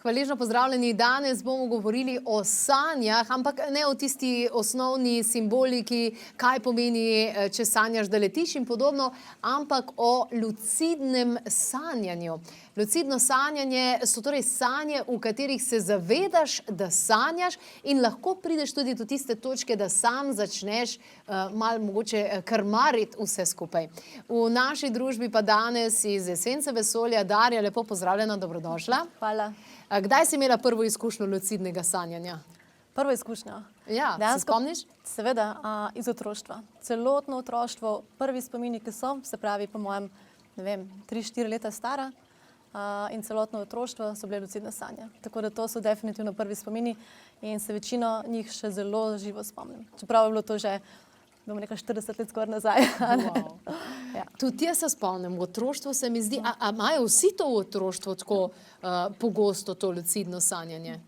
Hvaležno pozdravljeni. Danes bomo govorili o sanjah, ampak ne o tisti osnovni simboliki, kaj pomeni, če sanjaš, da letiš in podobno, ampak o lucidnem sanjanju. Lucidno sanjanje so torej sanje, v katerih se zavedaš, da sanjaš in lahko prideš tudi do tiste točke, da sam začneš malo mogoče krmariti vse skupaj. V naši družbi pa danes iz Esence vesolja Darja, lepo pozdravljena, dobrodošla. Hvala. Kdaj si imela prvo izkušnjo lucidnega sanjanja? Prvo izkušnjo? Ja, se spomniš? Seveda, iz otroštva. Celotno otroštvo, prvi spomini, ki so, se pravi po mojem, ne vem, 3-4 leta stara, in celotno otroštvo so bile lucidne sanje. Tako da to so definitivno prvi spomini in se večino njih še zelo živo spomnim. Čeprav je bilo to že, bom rekla, 40 let skoraj nazaj. Wow. Ja. Tudi jaz se spomnim, v otroštvu se mi zdi, a imajo vsi to v otroštvu tako pogosto to lucidno sanjanje?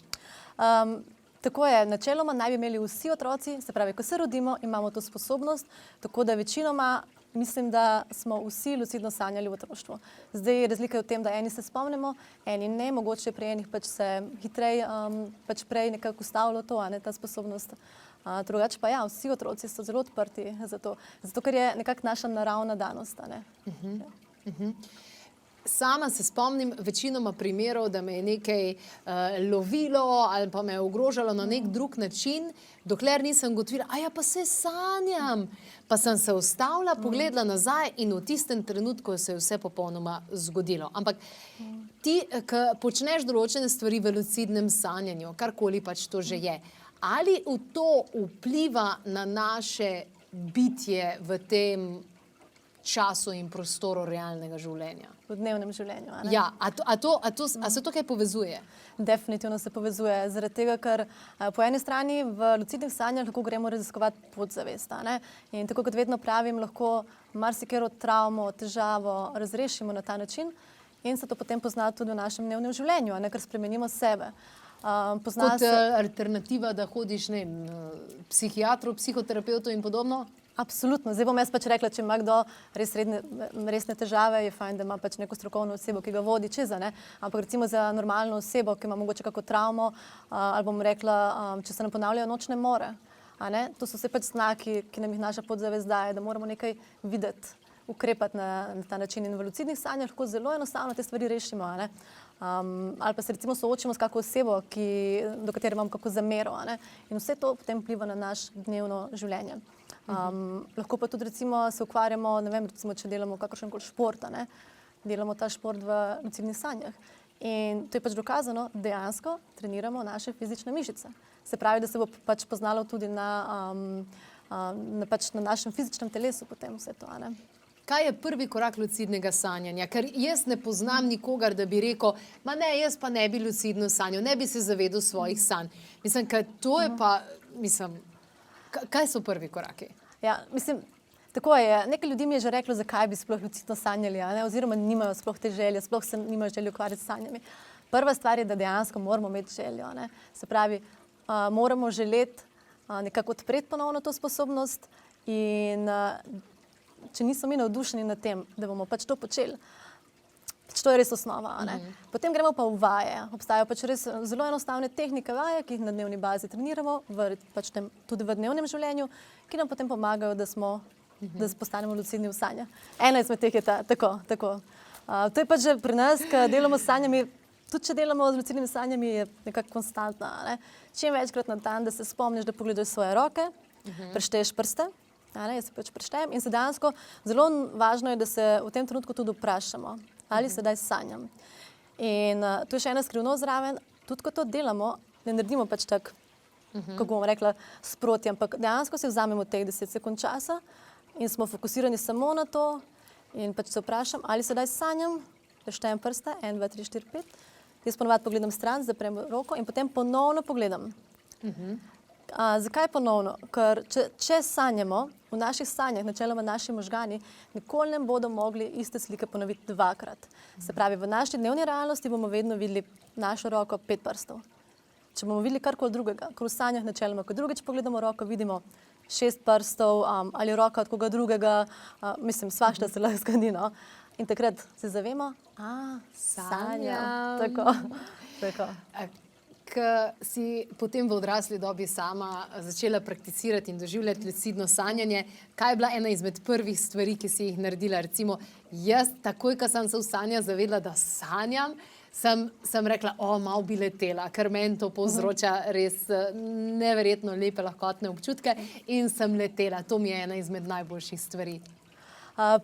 Tako je, načeloma naj bi imeli vsi otroci, se pravi, ko se rodimo, imamo to sposobnost, tako da večinoma mislim, da smo vsi lucidno sanjali v otroštvu. Zdaj razlika je v tem, da eni se spomnimo, eni ne, mogoče pri enih pač se hitreje, pač prej nekako ustavilo to, a ne, ta sposobnost. Drugače pa ja, vsi otroci so zelo odprti za to, zato ker je nekako naša naravna danost, a ne. Sama se spomnim večinoma primerov, da me je nekaj lovilo ali pa me je ogrožalo na nek drug način, dokler nisem ugotovila, pa se sanjam. Pa sem se ustavila, pogledala nazaj in v tistem trenutku se je vse popolnoma zgodilo. Ampak ti, ko počneš določene stvari v lucidnem sanjanju, karkoli pač to že je, ali v to vpliva na naše bitje v tem času in prostoru realnega življenja? V dnevnem življenju, a ne? Ja, a se to kaj povezuje? Definitivno se povezuje, zaradi tega, ker po eni strani v lucidnih sanjah lahko gremo raziskovati podzavest, a ne? In tako kot vedno pravim, lahko marsikatero travmo, težavo razrešimo na ta način in se to potem pozna tudi v našem dnevnem življenju, a ne, ker spremenimo sebe. Kot alternativa, da hodiš, ne vem, psihiatru, psihoterapeutu in podobno? Absolutno. Zdaj bom jaz pač rekla, če ima kdo resne težave, je fajn, da ima pač neko strokovno osebo, ki ga vodi čez, ne? Ampak recimo za normalno osebo, ki ima mogoče kako travmo, ali bom rekla, če se nam ponavljajo nočne more, a ne? To so vse pač znaki, ki nam jih naša podzavest daje, da moramo nekaj videti, ukrepati na ta način. In v lucidnih sanjah lahko zelo enostavno te stvari rešimo, a ne? Ali pa se recimo soočimo s kako osebo, do katere imamo kako zamero, a ne? In vse to potem vpliva na naš dnevno življenje. Lahko pa tudi recimo se ukvarjamo, ne vem, recimo, če delamo kakršenkoli šport, a ne? Delamo ta šport v lucidnih sanjah. In to je pač dokazano, dejansko treniramo naše fizične mišice. Se pravi, da se bo pač poznalo tudi na našem fizičnem telesu potem vse to, a ne? Kaj je prvi korak lucidnega sanjanja? Ker jaz ne poznam nikogar, da bi rekel, ma ne, jaz pa ne bi lucidno sanjal, ne bi se zavedal svojih sanj. Mislim, ker to je pa, mislim, kaj so prvi koraki? Ja, mislim, tako je. Nekaj ljudi mi je že reklo, zakaj bi sploh lucidno sanjali, a ne? Oziroma nimajo sploh te želje, sploh se nimajo želje ukvarjati s sanjami. Prva stvar je, da dejansko moramo imeti željo, ne? Se pravi, moramo želeti nekako odpreti ponovno to sposobnost in če nismo mi navdušeni nad tem, da bomo pač to počeli, pač to je res osnova, a ne? Potem gremo pa v vaje. Obstajajo pač res zelo enostavne tehnike vaje, ki jih na dnevni bazi treniramo, pač tudi v dnevnem življenju, ki nam potem pomagajo, da postanemo lucidni v sanjah. Ena izmed teh je tako. To je pač že pri nas, ko delamo s sanjami, tudi če delamo z lucidnimi sanjami, je nekako konstantna, a ne? Čim večkrat na dan, da se spomniš, da pogledaš svoje roke, prešteješ prste, jaz se pač preštejem in se dejansko zelo važno je, da se v tem trenutku tudi vprašamo, ali sedaj sanjam. In to je še ena skrivnost zraven, tudi ko to delamo, ne naredimo pač tako, kako bom rekla, sproti, ampak dejansko si vzamemo teh 10 sekund časa in smo fokusirani samo na to in pač se vprašam, ali sedaj sanjam, preštejem prste, 1, 2, 3, 4, 5, jaz ponovadi pogledam stran, zaprem roko in potem ponovno pogledam. Zakaj ponovno? Ker če sanjamo, v naših sanjah, načeloma naši možgani, nikoli ne bodo mogli iste slike ponoviti dvakrat. Se pravi, v naši dnevni realnosti bomo vedno videli našo roko 5 prstov. Če bomo videli karkoli drugega, ker v sanjah načeloma, ko drugič pogledamo roko, vidimo 6 prstov ali roka od koga drugega, mislim, svašta se lahko zgodi, no. In takrat se zavemo, sanjam. Tako. Tako. Ko si potem v odrasli dobi sama začela prakticirati in doživljati lucidno sanjanje, kaj je bila ena izmed prvih stvari, ki si jih naredila? Recimo, jaz takoj, ko sem se v sanjah zavedla, da sanjam, sem rekla, malo bi letela, ker meni to povzroča res neverjetno lepe, lahkotne občutke in sem letela. To mi je ena izmed najboljših stvari.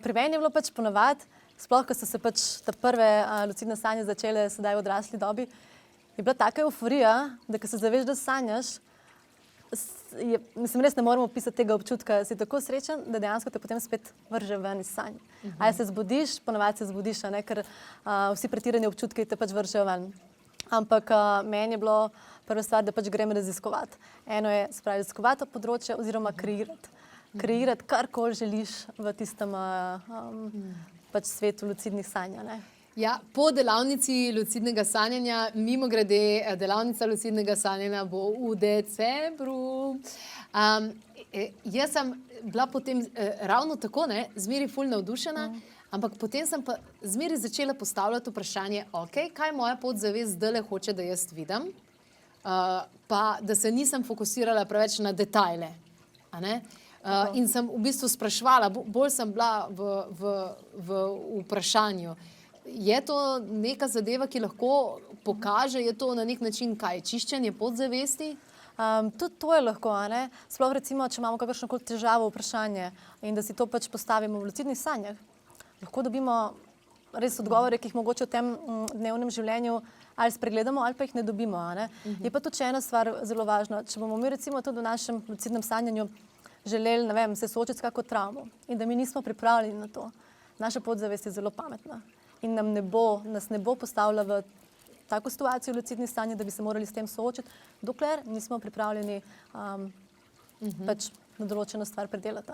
Pri meni je bilo pač ponovadi, sploh, ko so se pač te prve lucidne sanje začele sedaj v odrasli dobi, je bila taka euforija, da ko se zaveš, da sanjaš, mislim, res ne moremo opisati tega občutka, si tako srečen, da dejansko te potem spet vrže ven iz sanj. A se zbudiš, ponovadi se zbudiš, ker vsi pretirani občutki te pač vržejo ven. Ampak meni je bilo prva stvar, da pač grem raziskovati. Eno je, se pravi, raziskovati to področje oziroma kreirati. Kreirati karkoli želiš v tistem pač svetu lucidnih sanj. Ja, po delavnici lucidnega sanjanja, mimogrede, delavnica lucidnega sanjanja bo v decembru. Jaz sem bila potem ravno tako, zmeri ful navdušena, ampak potem sem pa zmeri začela postavljati vprašanje, kaj moja podzavest zdajle hoče, da jaz vidim, pa da se nisem fokusirala preveč na detajle. In sem v bistvu spraševala, bolj sem bila v vprašanju. Je to neka zadeva, ki lahko pokaže, je to na nek način kaj? Čiščenje podzavesti? Tudi to je lahko, sploh recimo, če imamo kakršnokoli težavo, vprašanje in da si to pač postavimo v lucidnih sanjah, lahko dobimo res odgovore, ki jih mogoče v tem dnevnem življenju ali spregledamo ali pa jih ne dobimo. Je pa tudi še ena stvar zelo važna. Če bomo mi recimo tudi v našem lucidnem sanjanju želeli, se soočiti s kako travmo in da mi nismo pripravljeni na to, naša podzavest je zelo pametna. In nas ne bo postavila v tako situacijo v lucidnih sanjih, da bi se morali s tem soočiti, dokler nismo pripravljeni pač na določeno stvar predelati.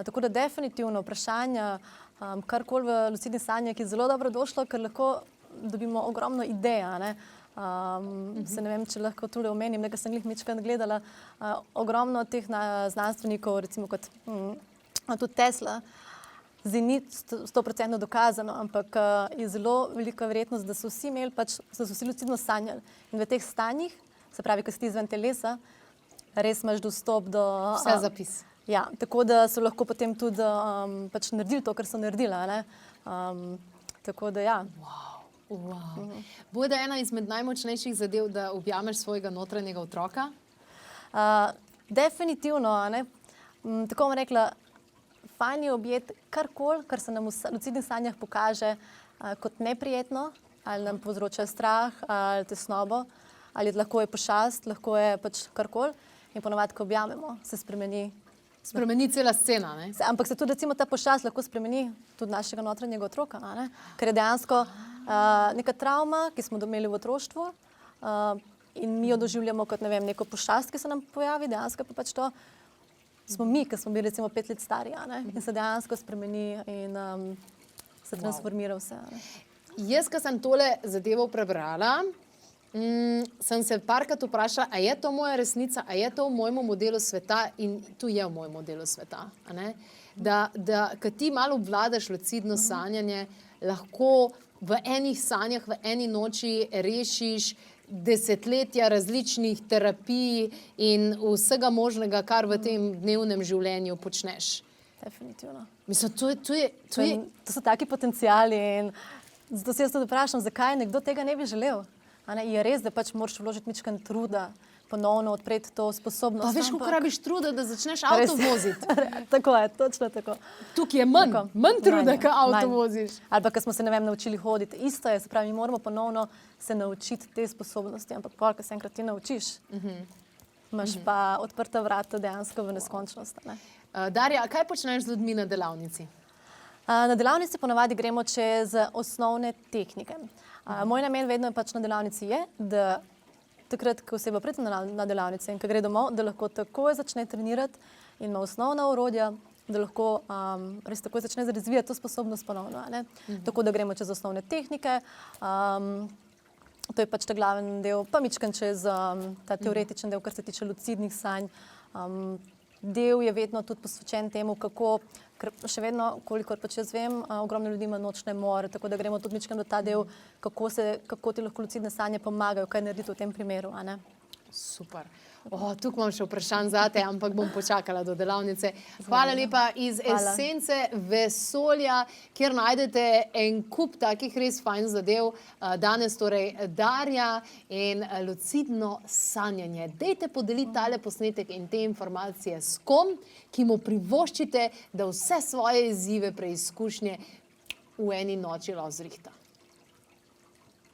Tako da definitivno vprašanja, karkoli v lucidnih sanjah je zelo dobro došlo, ker lahko dobimo ogromno ideja. Se ne vem, če lahko tule omenim, nekaj sem glih mičkrat gledala, ogromno teh znanstvenikov, recimo kot tudi Tesla, zdaj ni 100% dokazano, ampak je zelo velika verjetnost, da so vsi imeli pač, da so vsi lucidno sanjali. In v teh stanjih, se pravi, ko si izven telesa, res imaš dostop do... Vse zapis. Ja, tako da so lahko potem tudi pač naredili to, kar so naredili. Tako da ja. Wow. Bo da ena izmed najmočnejših zadev, da objameš svojega notranjega otroka? Definitivno, tako bom rekla, fajn je objeti karkoli, kar se nam v lucidnih sanjah pokaže kot neprijetno, ali nam povzroča strah, ali tesnobo, ali lahko je pošast, lahko je pač karkoli. In ponovadi, ko objamemo, se spremeni. Spremeni cela scena, Ampak se tudi recimo ta pošast lahko spremeni tudi našega notranjega otroka, ker je dejansko neka travma, ki smo imeli v otroštvu in mi jo doživljamo kot, neko pošast, ki se nam pojavi, dejansko pa pač to smo mi, ki smo bili recimo 5 let stari, in se dejansko spremeni in se transformira vse. Jaz, ko sem tole zadevo prebrala, sem se parkrat vprašala, a je to moja resnica, a je to v mojem modelu sveta in tu je v mojem modelu sveta. Da ko ti malo obvladaš lucidno sanjanje, lahko v enih sanjah, v eni noči rešiš desetletja različnih terapij in vsega možnega, kar v tem dnevnem življenju počneš. Definitivno. Mislim, to so taki potenciali in zato se jaz tudi vprašam, zakaj nekdo tega ne bi želel. Je res, da pač moraš vložiti ničkan truda, ponovno odpreti to sposobnost. Pa veš, koliko rabiš truda, da začneš avto voziti? Tako je, točno tako. Tukaj je manj truda, ko avto voziš. Ali pa, ko smo se, naučili hoditi. Isto je, se pravi, mi moramo ponovno se naučiti te sposobnosti, ampak pol, ko se enkrat ti naučiš, imaš pa odprta vrata dejansko v neskončnost. Darja, kaj počneš z ljudmi na delavnici? Na delavnici ponavadi gremo čez osnovne tehnike. Moj namen vedno je pač na delavnici je, da takrat, ko oseba pride na delavnice in ko gre domov, da lahko takoj začne trenirati in ima osnovna orodja, da lahko res takoj začne razvijati to sposobnost ponovno. Tako da gremo čez osnovne tehnike, to je pač ta glaven del, pa mičkan čez ta teoretičen del, kar se tiče lucidnih sanj. del je vedno tudi posvečen temu, kako, ker še vedno, kolikor pač jaz vem, ogromno ljudi ima nočne more, tako da gremo tudi mičkeno do ta del, kako ti lahko lucidne sanje pomagajo, kaj narediti v tem primeru, a ne? Super. Tukaj imam še vprašanj zate, ampak bom počakala do delavnice. Hvala lepa iz Esence vesolja, kjer najdete en kup takih res fajn zadev. Danes torej Darja in lucidno sanjanje. Dejte podeliti tale posnetek in te informacije s kom, ki mu privoščite, da vse svoje izzive, preizkušnje v eni noči lahko zrihta.